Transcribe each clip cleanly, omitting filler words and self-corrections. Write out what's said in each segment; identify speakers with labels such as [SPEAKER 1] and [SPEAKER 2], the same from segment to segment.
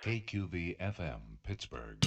[SPEAKER 1] KQV FM, Pittsburgh.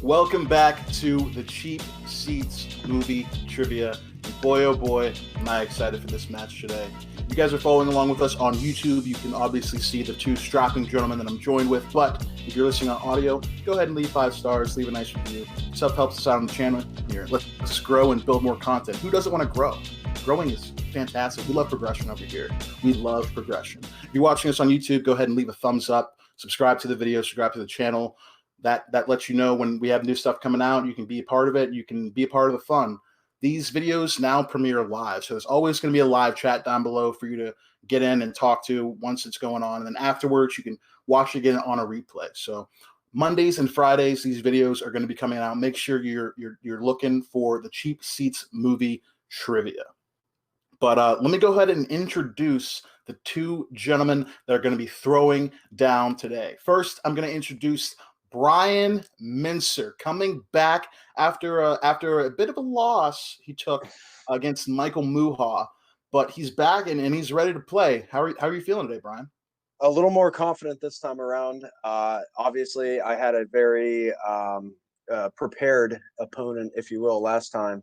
[SPEAKER 2] Welcome back to the Cheap Seats Movie Trivia. And boy, oh boy, am I excited for this match today. If you guys are following along with us on YouTube, you can obviously see the two strapping gentlemen that I'm joined with. But if you're listening on audio, go ahead and leave 5 stars, leave a nice review. Stuff helps us out on the channel here. Let's grow and build more content. Who doesn't want to grow? Growing is fantastic. We love progression over here. We love progression. If you're watching us on YouTube, go ahead and leave a thumbs up. Subscribe to the video, subscribe to the channel. That lets you know when we have new stuff coming out. You can be a part of it. You can be a part of the fun. These videos now premiere live, so there's always going to be a live chat down below for you to get in and talk to once it's going on. And then afterwards, you can watch it again on a replay. So Mondays and Fridays, these videos are going to be coming out. Make sure you're looking for the Cheap Seats Movie Trivia. But let me go ahead and introduce the two gentlemen that are going to be throwing down today. First, I'm going to introduce Brian Mentzer, coming back after a bit of a loss he took against Michael Muha, but he's back and he's ready to play. How are you feeling today, Brian?
[SPEAKER 3] A little more confident this time around. Obviously, I had a very prepared opponent, if you will, last time.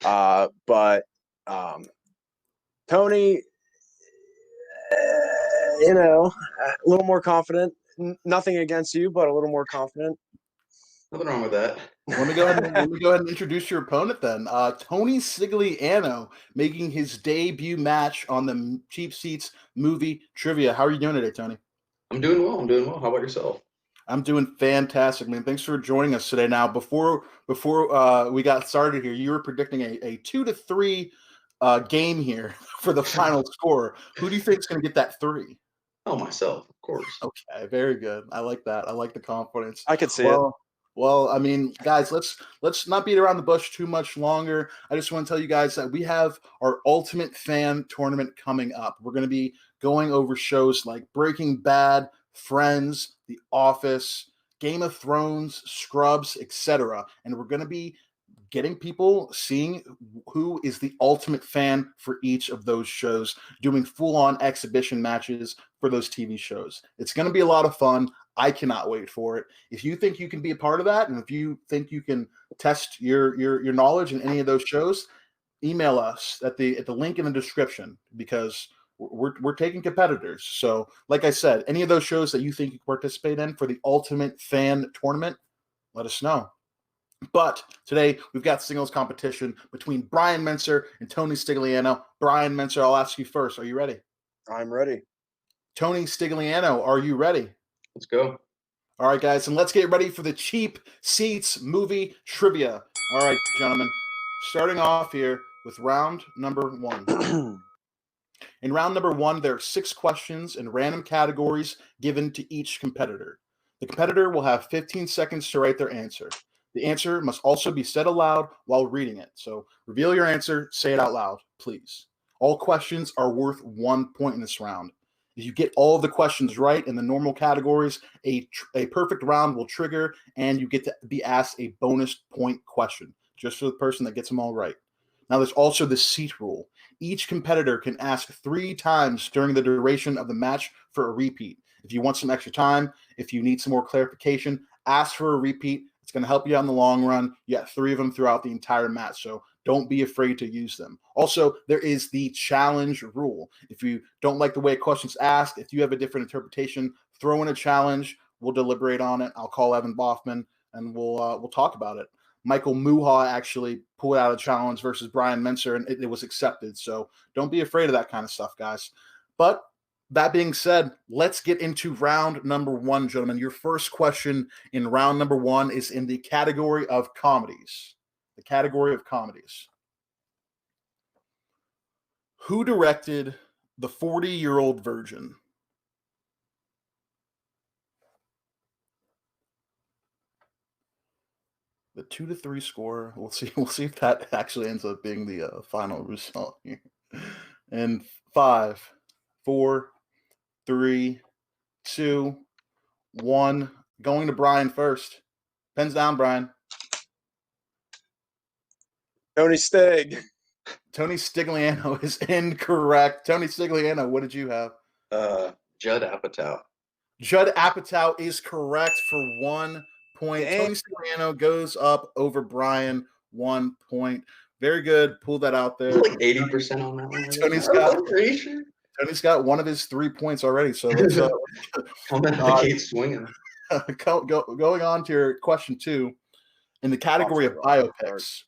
[SPEAKER 3] But Tony, a little more confident. Nothing against you, but a little more confident.
[SPEAKER 4] Nothing wrong with that.
[SPEAKER 2] Let me go ahead and introduce your opponent then. Tony Stigliano making his debut match on the Cheap Seats Movie Trivia. How are you doing today, Tony?
[SPEAKER 4] I'm doing well. How about yourself?
[SPEAKER 2] I'm doing fantastic, man. Thanks for joining us today. Now, before we got started here, you were predicting a 2-3 game here for the final score. Who do you think is going to get that 3?
[SPEAKER 4] Oh, myself, of course.
[SPEAKER 2] Okay, very good. I like that. I like the confidence.
[SPEAKER 3] I could see it.
[SPEAKER 2] Well, I mean, guys, let's not beat around the bush too much longer. I just want to tell you guys that we have our Ultimate Fan Tournament coming up. We're going to be going over shows like Breaking Bad, Friends, The Office, Game of Thrones, Scrubs, etc. And we're going to be getting people seeing who is the ultimate fan for each of those shows, doing full-on exhibition matches for those TV shows. It's going to be a lot of fun. I cannot wait for it. If you think you can be a part of that, and if you think you can test your knowledge in any of those shows, email us at the link in the description, because we're taking competitors. So, like I said, any of those shows that you think you can participate in for the Ultimate Fan Tournament, let us know. But today we've got singles competition between Brian Mentzer and Tony Stigliano. Brian Mentzer, I'll ask you first. Are you ready?
[SPEAKER 3] I'm ready.
[SPEAKER 2] Tony Stigliano, are you ready?
[SPEAKER 4] Let's go.
[SPEAKER 2] All right, guys, and let's get ready for the Cheap Seats Movie Trivia. All right, gentlemen, starting off here with round number 1. In round number 1, there are 6 questions in random categories given to each competitor. The competitor will have 15 seconds to write their answer. The answer must also be said aloud while reading it. So reveal your answer, say it out loud, please. All questions are worth 1 point in this round. If you get all of the questions right in the normal categories, a perfect round will trigger, and you get to be asked a bonus point question, just for the person that gets them all right. Now, there's also the seat rule. Each competitor can ask 3 times during the duration of the match for a repeat. If you want some extra time, if you need some more clarification, ask for a repeat. It's going to help you out in the long run. You got 3 of them throughout the entire match, so don't be afraid to use them. Also, there is the challenge rule. If you don't like the way a question's asked, if you have a different interpretation, throw in a challenge. We'll deliberate on it. I'll call Evan Boffman, and we'll talk about it. Michael Muha actually pulled out a challenge versus Brian Mentzer, and it was accepted. So don't be afraid of that kind of stuff, guys. But that being said, let's get into round number 1, gentlemen. Your first question in round number 1 is in the category of comedies. The category of comedies. Who directed The 40-Year-Old Virgin? The 2-3 score. We'll see. We'll see if that actually ends up being the final result here. And 5, 4, 3, 2, 1. Going to Brian first. Pens down, Brian.
[SPEAKER 3] Tony Stig.
[SPEAKER 2] Tony Stigliano is incorrect. Tony Stigliano, what did you have?
[SPEAKER 4] Judd Apatow.
[SPEAKER 2] Judd Apatow is correct for 1 point.
[SPEAKER 3] Dang.
[SPEAKER 2] Tony Stigliano goes up over Brian 1 point. Very good. Pull that out there.
[SPEAKER 4] Like 80% on that one.
[SPEAKER 2] Tony's got-
[SPEAKER 4] I'm pretty sure.
[SPEAKER 2] Tony's got one of his 3 points already. So let's
[SPEAKER 4] Coming out the gate swinging.
[SPEAKER 2] going on to your question 2 in the category of biopics.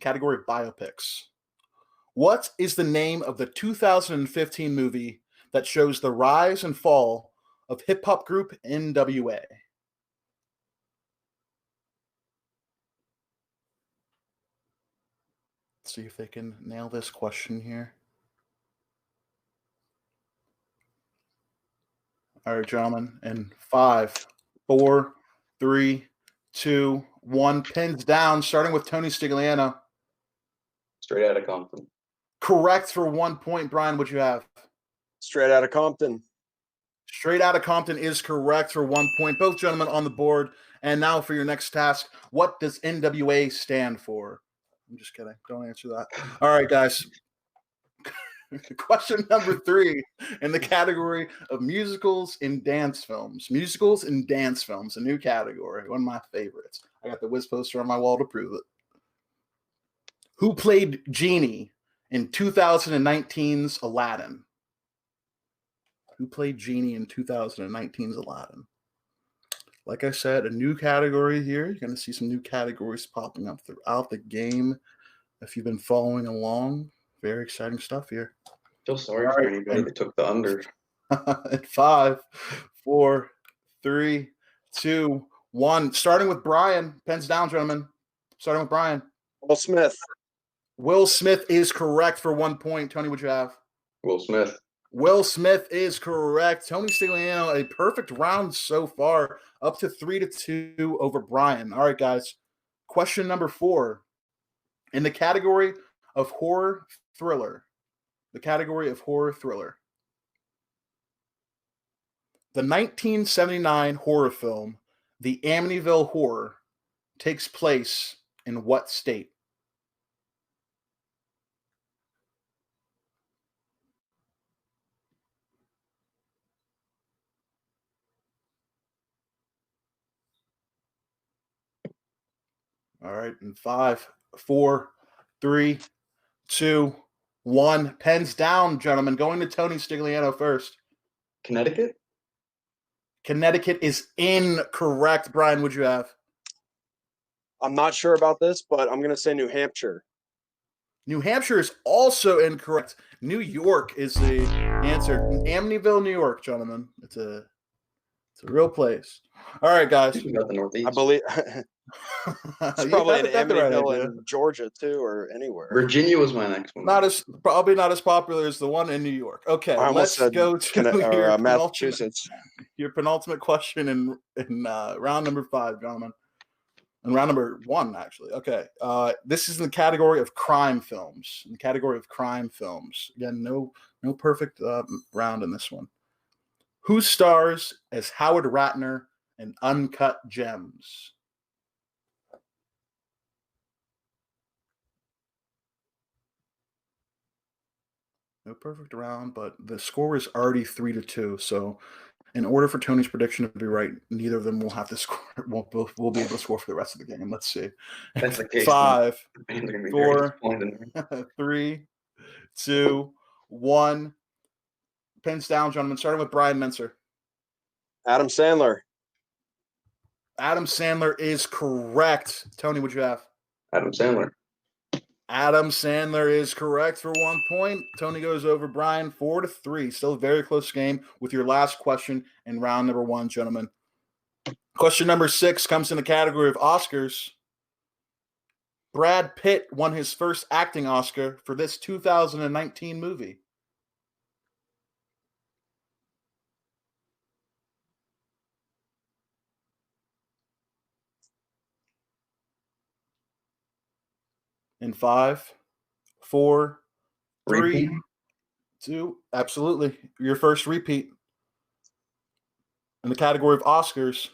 [SPEAKER 2] Category of biopics. What is the name of the 2015 movie that shows the rise and fall of hip-hop group NWA? Let's see if they can nail this question here. All right, gentlemen. And 5, 4, 3, 2, 1. Pins down, starting with Tony Stigliano.
[SPEAKER 4] Straight out of Compton.
[SPEAKER 2] Correct for 1 point. Brian, what'd you have?
[SPEAKER 3] Straight out of Compton.
[SPEAKER 2] Straight Outta Compton is correct for 1 point. Both gentlemen on the board. And now for your next task, what does NWA stand for? I'm just kidding. Don't answer that. All right, guys. Question number 3 in the category of musicals and dance films. Musicals and dance films, a new category, one of my favorites. I got the whiz poster on my wall to prove it. Who played Genie in 2019's Aladdin? Who played Genie in 2019's Aladdin? Like I said, a new category here. You're going to see some new categories popping up throughout the game. If you've been following along, very exciting stuff here.
[SPEAKER 4] Feel sorry for anybody that took the under.
[SPEAKER 2] At 5, 4, 3, 2, 1. Starting with Brian. Pens down, gentlemen. Starting with Brian.
[SPEAKER 3] Will Smith.
[SPEAKER 2] Will Smith is correct for 1 point. Tony, what you have?
[SPEAKER 4] Will Smith.
[SPEAKER 2] Will Smith is correct. Tony Stigliano, a perfect round so far, up to 3-2 over Brian. All right, guys. Question number 4. In the category of horror thriller. The category of horror thriller. The 1979 horror film, The Amityville Horror, takes place in what state? All right, in 5, 4, 3, 2, 1. Pens down, gentlemen. Going to Tony Stigliano first.
[SPEAKER 4] Connecticut?
[SPEAKER 2] Connecticut is incorrect. Brian, what'd you have?
[SPEAKER 3] I'm not sure about this, but I'm going to say New Hampshire.
[SPEAKER 2] New Hampshire is also incorrect. New York is the answer. Amityville, New York, gentlemen. It's a real place. All right, guys.
[SPEAKER 4] About the Northeast.
[SPEAKER 3] I believe it's probably in Amityville
[SPEAKER 2] right
[SPEAKER 3] in Georgia too, or anywhere.
[SPEAKER 4] Virginia was my next one.
[SPEAKER 2] Probably not as popular as the one in New York. Okay,
[SPEAKER 3] I almost
[SPEAKER 2] let's
[SPEAKER 3] said
[SPEAKER 2] go to
[SPEAKER 3] Massachusetts.
[SPEAKER 2] Your penultimate question in round number 5, gentlemen. And round number 1, actually. Okay. This is in the category of crime films. In the category of crime films. Again, no perfect round in this one. Who stars as Howard Ratner in Uncut Gems? No perfect round, but the score is already 3-2. So in order for Tony's prediction to be right, neither of them will have to score. We'll be able to score for the rest of the game. Let's see.
[SPEAKER 4] That's the case.
[SPEAKER 2] 5,
[SPEAKER 4] Man, they're gonna be
[SPEAKER 2] 4,
[SPEAKER 4] very disappointed.
[SPEAKER 2] 3, 2, 1. Pins down, gentlemen. Starting with Brian Mentzer.
[SPEAKER 3] Adam Sandler.
[SPEAKER 2] Adam Sandler is correct. Tony, what'd you have?
[SPEAKER 4] Adam Sandler.
[SPEAKER 2] Adam Sandler is correct for 1 point. Tony goes over Brian 4-3. Still a very close game with your last question in round number 1, gentlemen. Question number 6 comes in the category of Oscars. Brad Pitt won his first acting Oscar for this 2019 movie. In 5, 4, 3,
[SPEAKER 4] Repeat?
[SPEAKER 2] 2. Absolutely. Your first repeat. In the category of Oscars,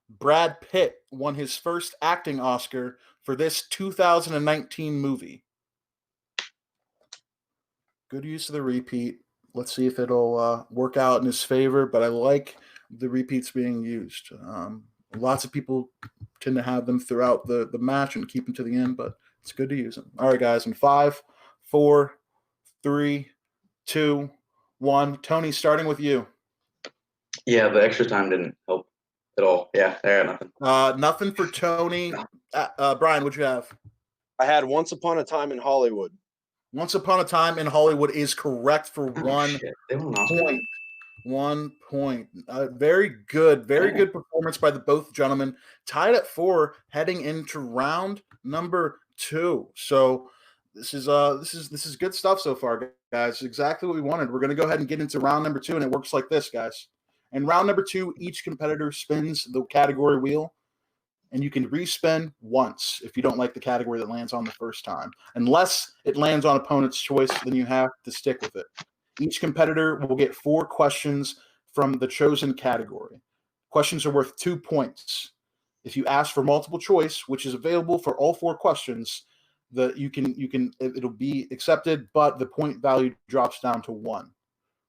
[SPEAKER 2] Brad Pitt won his first acting Oscar for this 2019 movie. Good use of the repeat. Let's see if it'll work out in his favor, but I like the repeats being used. Lots of people tend to have them throughout the match and keep them to the end, but it's good to use them. All right, guys, in 5, 4, 3, 2, 1. Tony, starting with you.
[SPEAKER 4] Yeah, the extra time didn't help at all. Yeah, I got nothing.
[SPEAKER 2] Nothing for Tony. Brian, what'd you have?
[SPEAKER 3] I had Once Upon a Time in Hollywood.
[SPEAKER 2] Once Upon a Time in Hollywood is correct for
[SPEAKER 4] Oh,
[SPEAKER 2] 1
[SPEAKER 4] shit. They won an Oscar?
[SPEAKER 2] point. 1 point. Very good. Very good performance by the both gentlemen. Tied at 4, heading into round number 2. So this is good stuff so far, guys. Exactly what we wanted. We're going to go ahead and get into round number 2, and it works like this, guys. In round number 2, each competitor spins the category wheel, and you can respin once if you don't like the category that lands on the first time. Unless it lands on opponent's choice, then you have to stick with it. Each competitor will get 4 questions from the chosen category. Questions are worth 2 points. If you ask for multiple choice, which is available for all 4 questions, it'll be accepted, but the point value drops down to 1.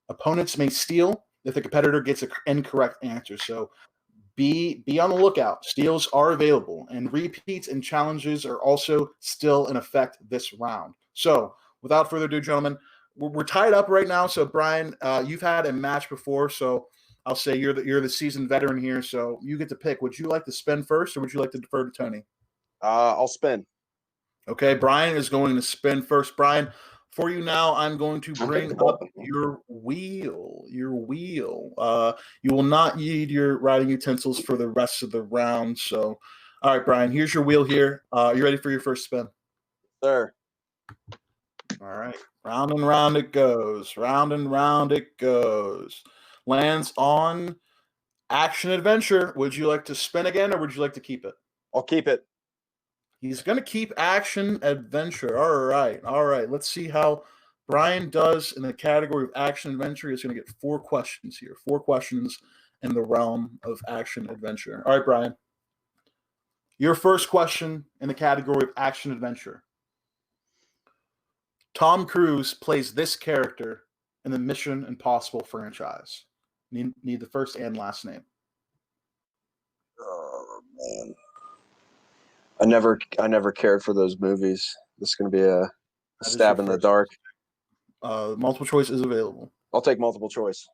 [SPEAKER 2] Opponents may steal if the competitor gets an incorrect answer. So be on the lookout. Steals are available, and repeats and challenges are also still in effect this round. So without further ado, gentlemen, we're tied up right now. So Brian, you've had a match before, so I'll say you're the seasoned veteran here. So you get to pick. Would you like to spin first, or would you like to defer to Tony?
[SPEAKER 3] I'll spin.
[SPEAKER 2] Okay, Brian is going to spin first. Brian, for you now, I'm going to bring up your wheel. You will not need your writing utensils for the rest of the round. So, all right, Brian, here's your wheel here. You ready for your first spin?
[SPEAKER 3] Sir.
[SPEAKER 2] All right. Round and round it goes. Round and round it goes. Lands on action adventure. Would you like to spin again, or would you like to keep it?
[SPEAKER 3] I'll keep it.
[SPEAKER 2] He's going to keep action adventure. All right. Let's see how Brian does in the category of action adventure. He's going to get 4 questions here. 4 questions in the realm of action adventure. All right, Brian. Your first question in the category of action adventure. Tom Cruise plays this character in the Mission Impossible franchise. Need the first and last name.
[SPEAKER 3] Oh, man. I never cared for those movies. This is going to be a stab in the dark.
[SPEAKER 2] Multiple choice is available.
[SPEAKER 3] I'll take multiple choice.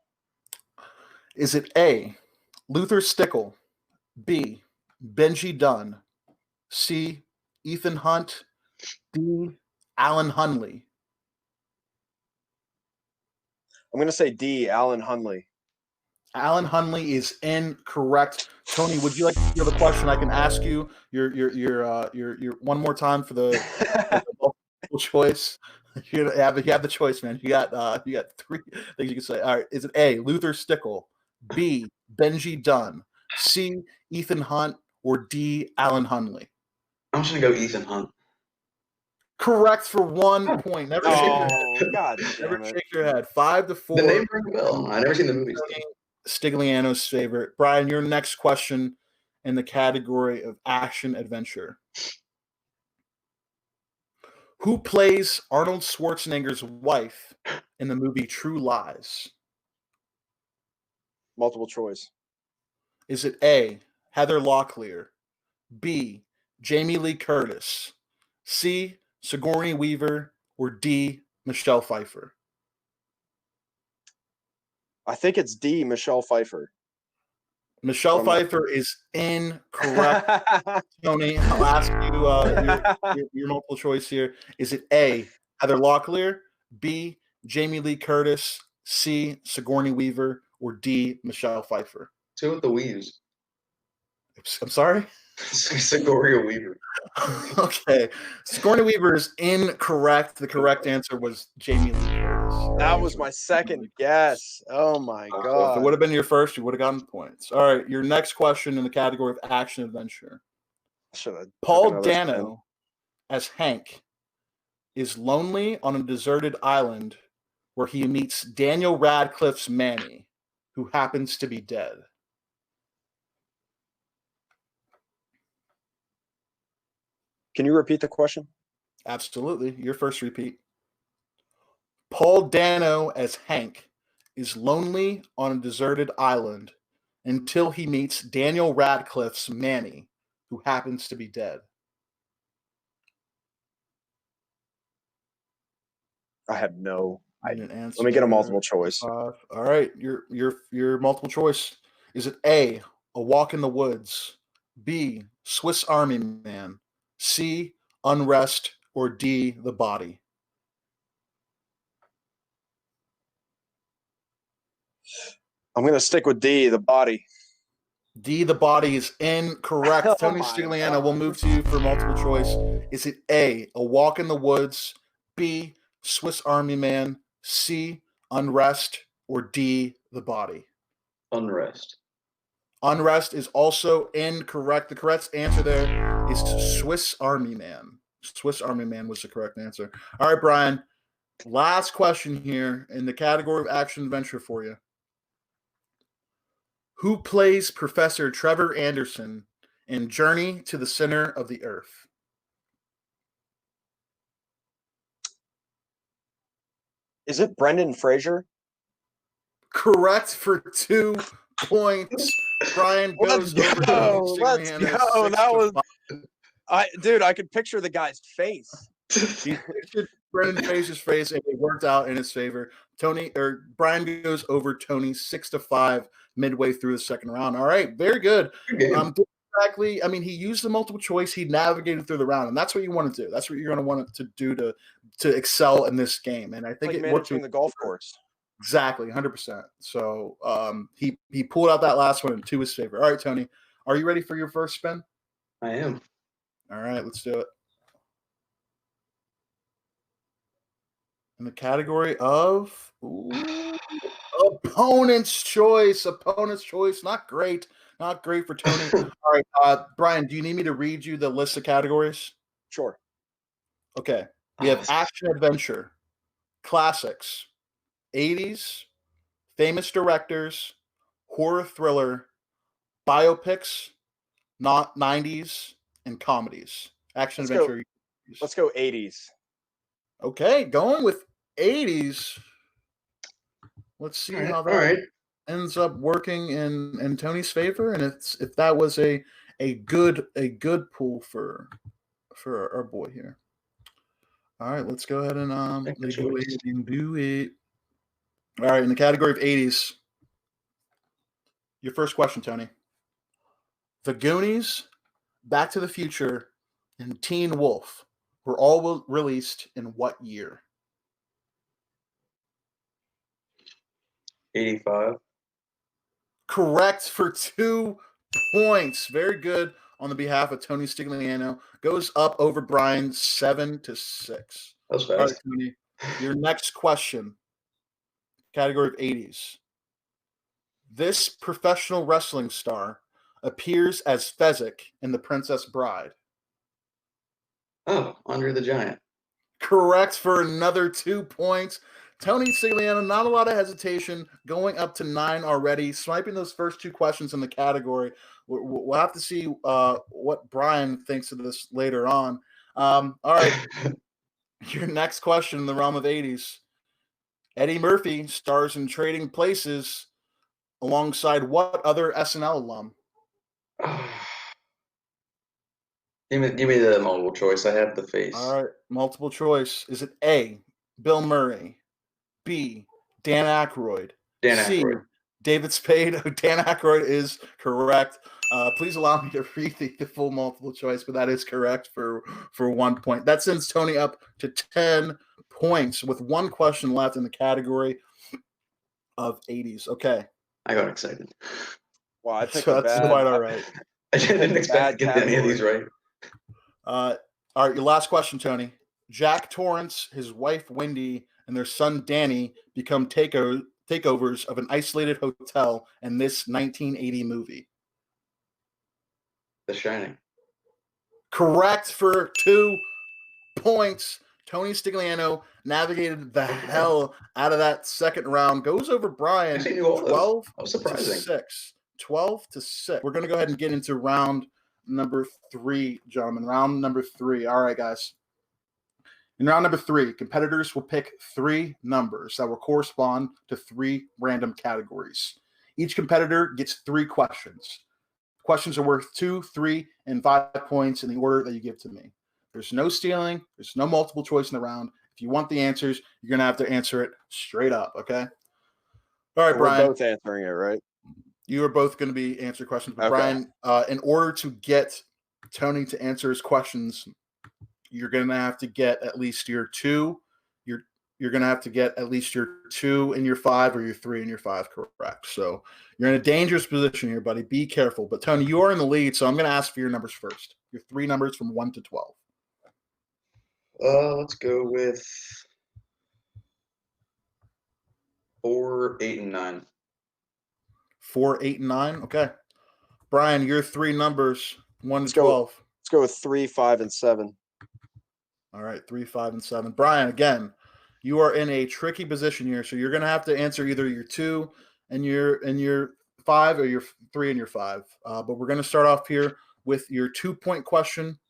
[SPEAKER 2] Is it A, Luther Stickle, B, Benji Dunn, C, Ethan Hunt, D, Alan Hunley?
[SPEAKER 3] I'm going to say D, Alan Hunley.
[SPEAKER 2] Alan Hunley is incorrect. Tony, would you like to hear the question? I can ask you your one more time for the multiple choice. You have the choice, man. You got 3 things you can say. All right, is it A, Luther Stickle, B, Benji Dunn, C, Ethan Hunt, or D, Alan Hunley?
[SPEAKER 4] I'm just gonna go Ethan Hunt.
[SPEAKER 2] Correct for 1 point. Never shake your head. 5-4.
[SPEAKER 4] The name rings a bell. I never seen the movie.
[SPEAKER 2] Stigliano's favorite. Brian, your next question in the category of action adventure. Who plays Arnold Schwarzenegger's wife in the movie True Lies?
[SPEAKER 3] Multiple choice.
[SPEAKER 2] Is it A, Heather Locklear, B, Jamie Lee Curtis, C, Sigourney Weaver, or D, Michelle Pfeiffer?
[SPEAKER 3] I think it's D, Michelle Pfeiffer.
[SPEAKER 2] Michelle Pfeiffer is incorrect. Tony, I'll ask you your multiple choice here. Is it A, Heather Locklear, B, Jamie Lee Curtis, C, Sigourney Weaver, or D, Michelle Pfeiffer?
[SPEAKER 4] Two with the Weaves.
[SPEAKER 2] I'm sorry?
[SPEAKER 4] Sigourney Weaver.
[SPEAKER 2] Okay. Sigourney Weaver is incorrect. The correct answer was Jamie Lee Curtis.
[SPEAKER 3] That was my second guess. Oh, my God.
[SPEAKER 2] If it would have been your first, you would have gotten points. All right. Your next question in the category of action adventure. Paul Dano as Hank is lonely on a deserted island where he meets Daniel Radcliffe's Manny, who happens to be dead?
[SPEAKER 3] Can you repeat the question?
[SPEAKER 2] Absolutely. Your first repeat. Paul Dano as Hank is lonely on a deserted island until he meets Daniel Radcliffe's Manny, who happens to be dead.
[SPEAKER 3] I have no
[SPEAKER 2] Need
[SPEAKER 3] idea.
[SPEAKER 2] an answer.
[SPEAKER 3] Let me get a multiple choice.
[SPEAKER 2] All right, your multiple choice. Is it A, A Walk in the Woods, B, Swiss Army Man, C, Unrest, or D, The Body?
[SPEAKER 3] I'm going to stick with D, The Body.
[SPEAKER 2] D, The Body is incorrect.
[SPEAKER 3] Oh
[SPEAKER 2] Tony
[SPEAKER 3] my
[SPEAKER 2] Stigliano,
[SPEAKER 3] God.
[SPEAKER 2] we'll move to you for multiple choice. Is it A, A Walk in the Woods, B, Swiss Army Man, C, Unrest, or D, The Body?
[SPEAKER 4] Unrest.
[SPEAKER 2] Unrest is also incorrect. The correct answer there is Swiss Army Man. Swiss Army Man was the correct answer. All right, Brian. Last question here in the category of action adventure for you. Who plays Professor Trevor Anderson in Journey to the Center of the Earth?
[SPEAKER 3] Is it Brendan Fraser?
[SPEAKER 2] Correct for 2 points. Brian goes
[SPEAKER 3] Let's
[SPEAKER 2] over
[SPEAKER 3] go.
[SPEAKER 2] Tony
[SPEAKER 3] Let's
[SPEAKER 2] Stigliano,
[SPEAKER 3] go.
[SPEAKER 2] 6
[SPEAKER 3] That
[SPEAKER 2] to
[SPEAKER 3] was
[SPEAKER 2] 5.
[SPEAKER 3] dude, I could picture the guy's face.
[SPEAKER 2] He pictured Brendan Fraser's face, and it worked out in his favor. Brian goes over Tony 6 to 5 midway through the second round. All right, very good. Exactly. I mean, he used the multiple choice. He navigated through the round, and that's what you want to do. That's what you're going to want to do to excel in this game. And I think
[SPEAKER 3] Like
[SPEAKER 2] it worked.
[SPEAKER 3] managing the golf course.
[SPEAKER 2] Exactly, 100%. So he pulled out that last one to his favor. All right, Tony, are you ready for your first spin?
[SPEAKER 4] I am.
[SPEAKER 2] All right, let's do it. In the category of opponent's choice. Opponent's choice. Not great. Not great for Tony. All right, Brian, do you need me to read you the list of categories?
[SPEAKER 3] Sure.
[SPEAKER 2] Okay. We have action adventure, classics, 80s, famous directors, horror thriller, biopics, not 90s, and comedies. Action adventure.
[SPEAKER 3] Let's go 80s.
[SPEAKER 2] Okay, going with 80s. Let's see how that ends up working in Tony's favor, and if that was a good pull for our boy here. All right, let's go ahead and do it. All right, in the category of 80s, your first question, Tony. The Goonies, Back to the Future, and Teen Wolf were all released in what year?
[SPEAKER 4] 85.
[SPEAKER 2] Correct for 2 points. Very good on the behalf of Tony Stigliano. Goes up over Brian 7 to 6.
[SPEAKER 4] That was fast.
[SPEAKER 2] All right, Tony. Your next question. Category of 80s. This professional wrestling star appears as Fezzik in The Princess Bride.
[SPEAKER 4] Oh, Andre the Giant.
[SPEAKER 2] Correct for another 2 points. Tony Stigliano, not a lot of hesitation, going up to 9 already, swiping those first 2 questions in the category. We'll have to see what Brian thinks of this later on. All right, your next question in the realm of 80s. Eddie Murphy stars in Trading Places alongside what other SNL alum?
[SPEAKER 4] Give me the multiple choice. I have the face.
[SPEAKER 2] All right, multiple choice. Is it A, Bill Murray, B, Dan Aykroyd, C, David Spade? Dan Aykroyd is correct. Please allow me to read the full multiple choice, but that is correct for 1 point. That sends Tony up to 10 points with 1 question left in the category of 80s. Okay.
[SPEAKER 4] I got excited.
[SPEAKER 3] Wow, I think
[SPEAKER 2] so that's quite all right.
[SPEAKER 4] I didn't expect to get any of these right.
[SPEAKER 2] All right, your last question, Tony. Jack Torrance, his wife Wendy, and their son Danny become takeovers of an isolated hotel in this 1980 movie.
[SPEAKER 4] The Shining.
[SPEAKER 2] Correct for 2 points. Tony Stigliano navigated the hell out of that second round. Goes over Brian.
[SPEAKER 4] Actually knew all those.
[SPEAKER 2] 12
[SPEAKER 4] That was
[SPEAKER 2] to
[SPEAKER 4] surprising.
[SPEAKER 2] 6. 12 to 6. We're going to go ahead and get into round number 3, gentlemen. Round number 3. All right, guys. In round number 3, competitors will pick 3 numbers that will correspond to 3 random categories. Each competitor gets 3 questions. Questions are worth 2, 3, and 5 points in the order that you give to me. There's no stealing. There's no multiple choice in the round. If you want the answers, you're going to have to answer it straight up, okay? All right, Brian.
[SPEAKER 3] We're both answering it, right?
[SPEAKER 2] You are both going to be answering questions. But
[SPEAKER 3] Okay.
[SPEAKER 2] Brian, in order to get Tony to answer his questions, you're going to have to get at least your 2. You're going to have to get at least your 2 and your 5 or your 3 and your 5 correct. So you're in a dangerous position here, buddy. Be careful. But Tony, you are in the lead, so I'm going to ask for your numbers first. Your 3 numbers from 1 to 12.
[SPEAKER 4] Let's go with 4, 8, and 9.
[SPEAKER 2] 4, 8, and 9. Okay. Brian, your 3 numbers 1
[SPEAKER 3] Let's
[SPEAKER 2] to 12.
[SPEAKER 3] Let's go with 3, 5, and 7.
[SPEAKER 2] All right, 3, 5, and 7. Brian, again, you are in a tricky position here, so you're going to have to answer either your 2 and your 5 or your 3 and your 5. But we're going to start off here with your 2-point question.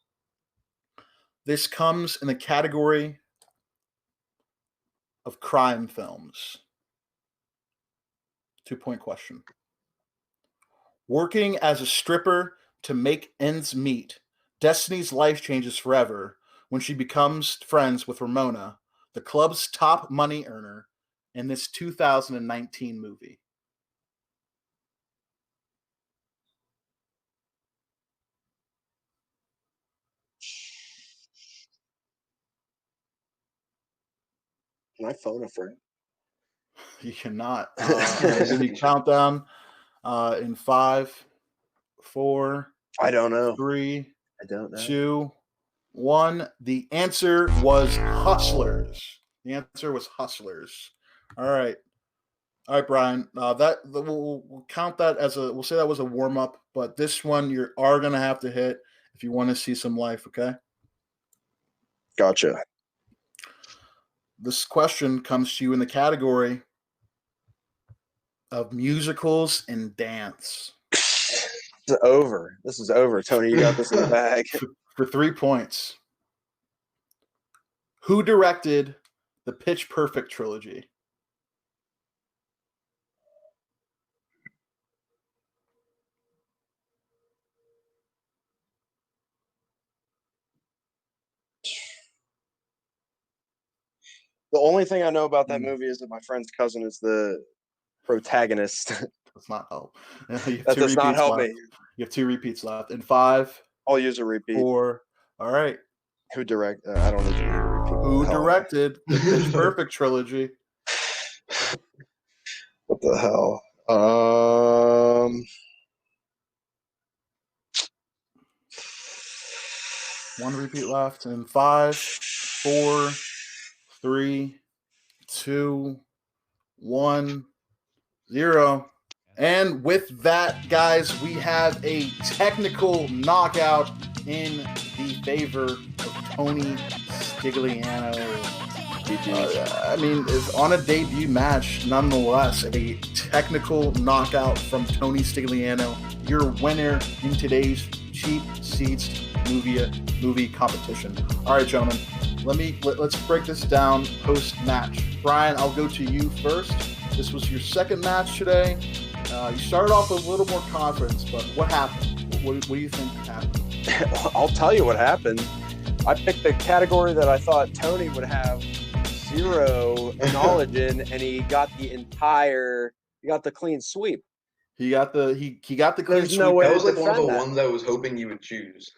[SPEAKER 2] This comes in the category of crime films. 2-point question. Working as a stripper to make ends meet, Destiny's life changes forever when she becomes friends with Ramona, the club's top money earner, in this 2019 movie.
[SPEAKER 3] Can I phone a friend?
[SPEAKER 2] You cannot. Give me countdown in 5, 4,
[SPEAKER 3] I don't know.
[SPEAKER 2] 3,
[SPEAKER 3] I don't know.
[SPEAKER 2] 2, 1. The answer was Hustlers. The answer was Hustlers. All right, Brian. We'll count that as we'll say that was a warm up, but this one you are gonna have to hit if you want to see some life. Okay.
[SPEAKER 3] Gotcha.
[SPEAKER 2] This question comes to you in the category of musicals and dance.
[SPEAKER 3] This is over. This is over. Tony, you got this in the bag.
[SPEAKER 2] For 3 points. Who directed the Pitch Perfect trilogy?
[SPEAKER 3] The only thing I know about that movie is that my friend's cousin is the protagonist.
[SPEAKER 2] Does not help.
[SPEAKER 3] That does not help me.
[SPEAKER 2] You have 2 repeats left. In 5,
[SPEAKER 3] I'll use a repeat.
[SPEAKER 2] 4. All right.
[SPEAKER 3] Who direct? I don't need to repeat.
[SPEAKER 2] Who directed the Pitch Perfect trilogy?
[SPEAKER 3] What the hell?
[SPEAKER 2] 1 repeat left. In 5, 4, 3, 2, 1, 0. And with that, guys, we have a technical knockout in the favor of Tony Stigliano. I mean, it's on a debut match, nonetheless, a technical knockout from Tony Stigliano, your winner in today's Cheap Seats movie competition. All right, gentlemen, let's break this down post-match. Brian, I'll go to you first. This was your second match today. You started off with a little more confidence, but what happened? What do you think happened?
[SPEAKER 3] I'll tell you what happened. I picked the category that I thought Tony would have 0 knowledge in, and he got the clean sweep.
[SPEAKER 2] He got the clean
[SPEAKER 3] There's
[SPEAKER 2] sweep.
[SPEAKER 3] no way
[SPEAKER 4] That
[SPEAKER 3] to
[SPEAKER 4] was like one of the
[SPEAKER 3] defend that.
[SPEAKER 4] ones I was hoping you would choose.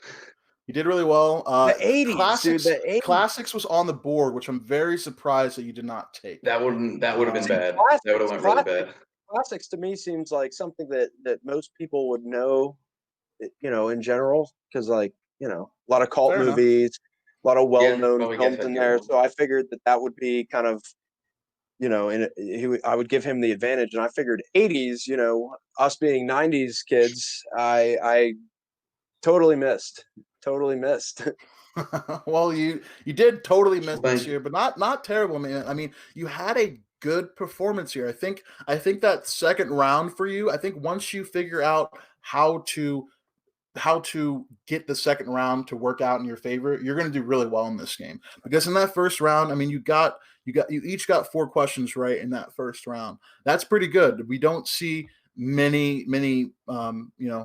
[SPEAKER 2] You did really well.
[SPEAKER 3] The 80s,
[SPEAKER 2] Classics,
[SPEAKER 3] dude. The 80s.
[SPEAKER 2] Classics was on the board, which I'm very surprised that you did not take.
[SPEAKER 4] That would have been bad.
[SPEAKER 3] Classics,
[SPEAKER 4] That would have went really bad.
[SPEAKER 3] Classics to me seems like something that most people would know, in general, because a lot of cult
[SPEAKER 2] Fair enough.
[SPEAKER 3] movies, a lot of well-known
[SPEAKER 4] probably
[SPEAKER 3] films
[SPEAKER 4] guess
[SPEAKER 3] in
[SPEAKER 4] I'd
[SPEAKER 3] there.
[SPEAKER 4] get
[SPEAKER 3] So I figured that would be kind of, I would give him the advantage. And I figured 80s, us being 90s kids, I totally missed.
[SPEAKER 2] Well, you did totally miss
[SPEAKER 4] Thank you.
[SPEAKER 2] here, but not terrible, man. I mean, you had a good performance here. I think that second round for you. I think once you figure out how to get the second round to work out in your favor, you're going to do really well in this game. Because in that first round, I mean, you each got 4 questions right in that first round. That's pretty good. We don't see many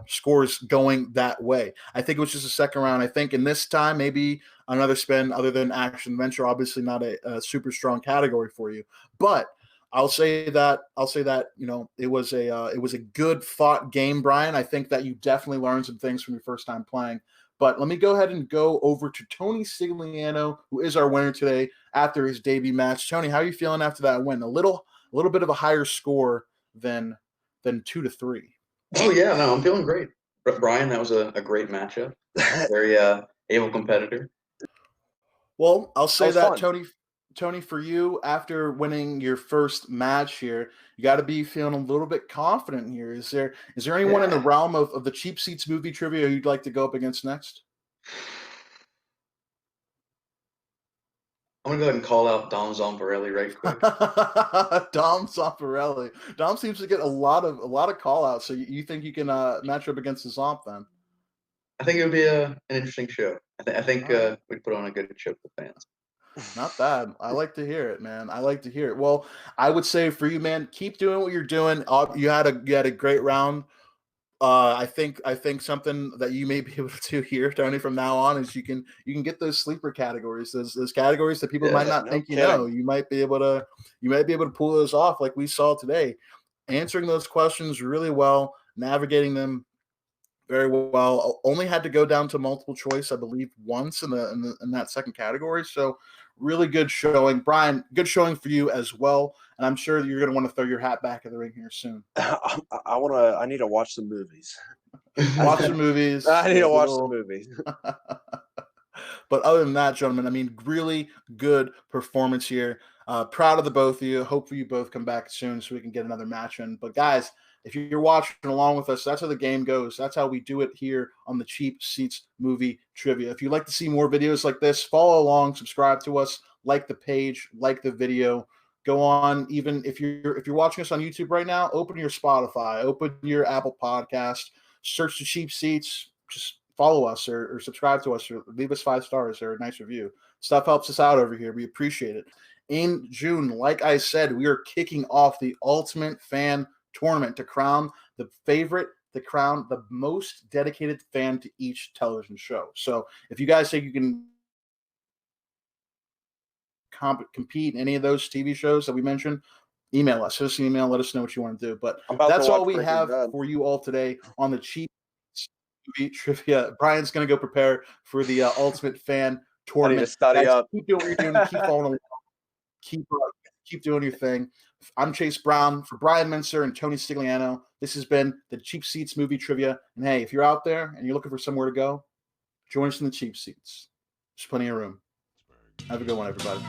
[SPEAKER 2] scores going that way. I think it was just a second round. I think in this time maybe another spin other than action adventure. Obviously not a super strong category for you, but I'll say that it was a good fought game, Brian. I think that you definitely learned some things from your first time playing. But let me go ahead and go over to Tony Stigliano, who is our winner today after his debut match. Tony, how are you feeling after that win? A little bit of a higher score than 2-3.
[SPEAKER 4] Oh yeah, no, I'm feeling great. Brian, that was a great matchup. Very able competitor.
[SPEAKER 2] Well, I'll say
[SPEAKER 3] was
[SPEAKER 2] that,
[SPEAKER 3] fun.
[SPEAKER 2] Tony, for you, after winning your first match here, you got to be feeling a little bit confident here. Is there anyone in the
[SPEAKER 4] Yeah.
[SPEAKER 2] realm of the cheap seats movie trivia you'd like to go up against next?
[SPEAKER 4] I'm gonna go ahead and call out Dom Zombarelli right quick.
[SPEAKER 2] Dom Zomparelli. Dom seems to get a lot of call outs. So you think you can match up against the Zomp then?
[SPEAKER 4] I think it would be an interesting show. I think
[SPEAKER 2] All right.
[SPEAKER 4] we'd put on a good show for the fans.
[SPEAKER 2] Not bad. I like to hear it, man. I like to hear it. Well, I would say for you, man, keep doing what you're doing. You had a great round. I think something that you may be able to do here, Tony, from now on is you can get those sleeper categories, those categories that people might
[SPEAKER 4] Yeah.
[SPEAKER 2] not
[SPEAKER 3] No
[SPEAKER 2] think you know.
[SPEAKER 3] kidding.
[SPEAKER 2] You might be able to pull those off like we saw today, answering those questions really well, navigating them very well. Only had to go down to multiple choice, I believe, once in that second category. So really good showing, Brian. Good showing for you as well. And I'm sure you're going to want to throw your hat back in the ring here soon.
[SPEAKER 3] I need to watch some movies.
[SPEAKER 2] Watch the movies.
[SPEAKER 3] I need
[SPEAKER 2] Yeah,
[SPEAKER 3] to
[SPEAKER 2] do a
[SPEAKER 3] watch some
[SPEAKER 2] little-
[SPEAKER 3] movies.
[SPEAKER 2] But other than that, gentlemen, I mean, really good performance here. Proud of the both of you. Hopefully, you both come back soon so we can get another match in. But guys, if you're watching along with us, that's how the game goes. That's how we do it here on the Cheap Seats Movie Trivia. If you'd like to see more videos like this, follow along, subscribe to us, like the page, like the video. Go on, even if you're watching us on YouTube right now, open your Spotify, open your Apple Podcast, search the Cheap Seats, just follow us or subscribe to us or leave us 5 stars or a nice review. Stuff helps us out over here. We appreciate it. In June, like I said, we are kicking off the Ultimate Fan Tournament to crown the most dedicated fan to each television show. So if you guys think you can compete in any of those TV shows that we mentioned, email us. Send us an email. Let us know what you want to do. But
[SPEAKER 3] I'm about
[SPEAKER 2] that's
[SPEAKER 3] to watch
[SPEAKER 2] all we
[SPEAKER 3] Breaking
[SPEAKER 2] have
[SPEAKER 3] Bad.
[SPEAKER 2] for you all today on the Cheap Movie Trivia. Brian's going to go prepare for the Ultimate Fan
[SPEAKER 3] I need to
[SPEAKER 2] Tournament.
[SPEAKER 3] study
[SPEAKER 2] Guys,
[SPEAKER 3] up.
[SPEAKER 2] keep doing what you're doing. Keep following along. Keep doing your thing. I'm Chase Brown for Brian Mentzer and Tony Stigliano. This has been the Cheap Seats Movie Trivia. And hey, if you're out there and you're looking for somewhere to go, join us in the Cheap Seats. There's plenty of room. Have a good one, everybody.